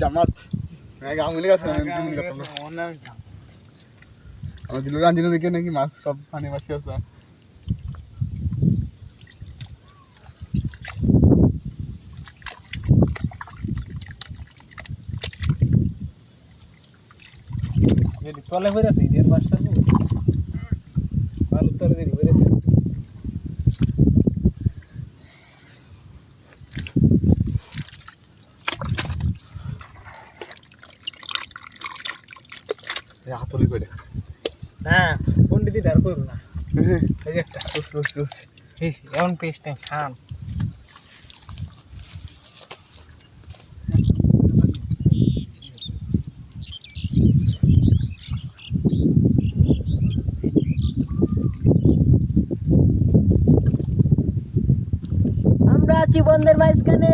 জামাত আমার দিল রাঞ্জিনা দেখে নাকি মাছ সব পানি মাছি আছে তলে হয়ে আছে ঈদের মাছটা ভালো তলে দেরি হয়ে আছে হাতলি করে না পন্ডিতি আর করব না এই যে একটা এমন পেস্ট খান আমরা আছি বন্ধের মাঝখানে।